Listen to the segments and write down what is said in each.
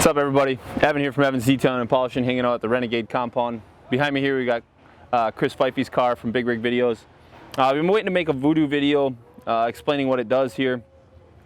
What's up, everybody? Evan here from Evan's Detailing and Polishing, hanging out at the Renegade compound. Behind me here we got Chris Fiffie's car from Big Rig Videos. We've been waiting to make a Voodoo video explaining what it does here.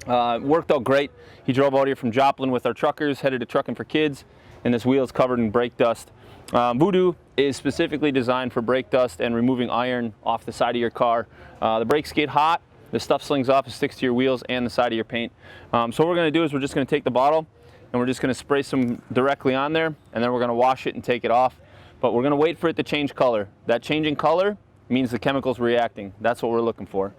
It worked out great. He drove out here from Joplin with our truckers, headed to Trucking for Kids, and this wheel is covered in brake dust. Voodoo is specifically designed for brake dust and removing iron off the side of your car. The brakes get hot, the stuff slings off, it sticks to your wheels and the side of your paint. So what we're going to do is we're just going to take the bottle and we're just going to spray some directly on there, and then we're going to wash it and take it off. But we're going to wait for it to change color. That changing color means the chemical's reacting. That's what we're looking for.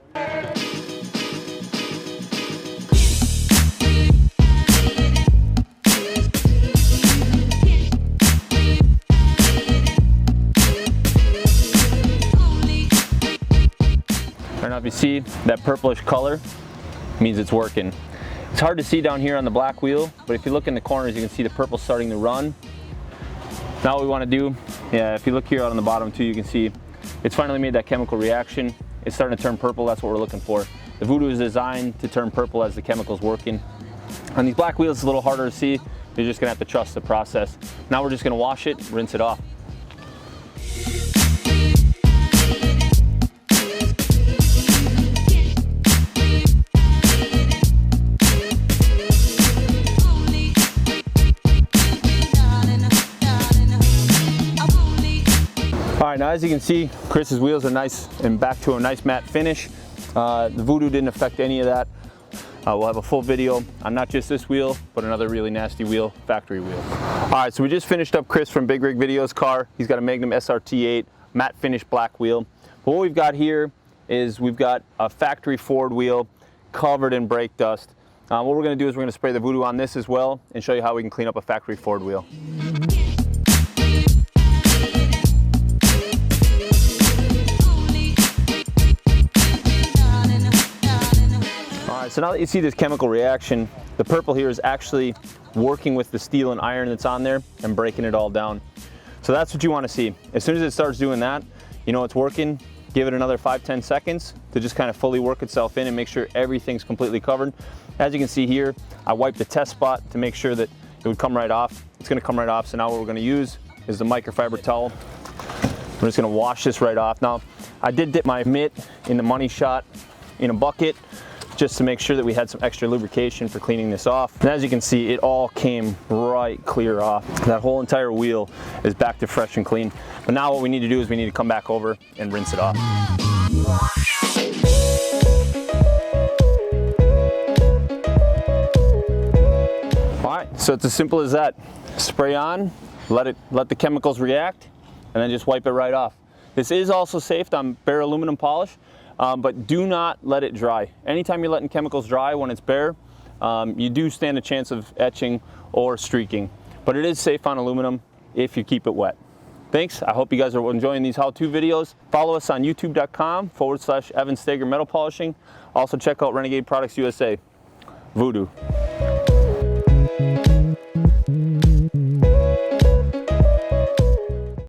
Right now, if you see that purplish color, means it's working. It's hard to see down here on the black wheel, but if you look in the corners, you can see the purple starting to run. Now what we want to do, if you look here out on the bottom too, you can see it's finally made that chemical reaction. It's starting to turn purple. That's what we're looking for. The Voodoo is designed to turn purple as the chemical's working. On these black wheels, it's a little harder to see. You're just gonna have to trust the process. Now we're just gonna wash it, rinse it off. All right, now as you can see, Chris's wheels are nice and back to a nice matte finish. The Voodoo didn't affect any of that. We'll have a full video on not just this wheel, but another really nasty wheel, factory wheel. All right, so we just finished up Chris from Big Rig Videos' car. He's got a Magnum SRT8 matte finish black wheel. But what we've got here is we've got a factory Ford wheel covered in brake dust. What we're gonna do is we're gonna spray the Voodoo on this as well and show you how we can clean up a factory Ford wheel. So now that you see this chemical reaction, the purple here is actually working with the steel and iron that's on there and breaking it all down. So that's what you want to see. As soon as it starts doing that, you know it's working. Give it another 5-10 seconds to just kind of fully work itself in and make sure everything's completely covered. As you can see here, I wiped the test spot to make sure that it would come right off. It's going to come right off. So now what we're going to use is the microfiber towel. We're just going to wash this right off. Now, I did dip my mitt in the money shot in a bucket, just to make sure that we had some extra lubrication for cleaning this off. And as you can see, it all came right clear off. That whole entire wheel is back to fresh and clean. But now what we need to do is we need to come back over and rinse it off. All right, so it's as simple as that. Spray on, let the chemicals react, and then just wipe it right off. This is also safe on bare aluminum polish. But do not let it dry. Anytime you're letting chemicals dry when it's bare, you do stand a chance of etching or streaking. But it is safe on aluminum if you keep it wet. Thanks. I hope you guys are enjoying these how-to videos. Follow us on youtube.com/Evan Steger Metal Polishing. Also check out Renegade Products USA. Voodoo.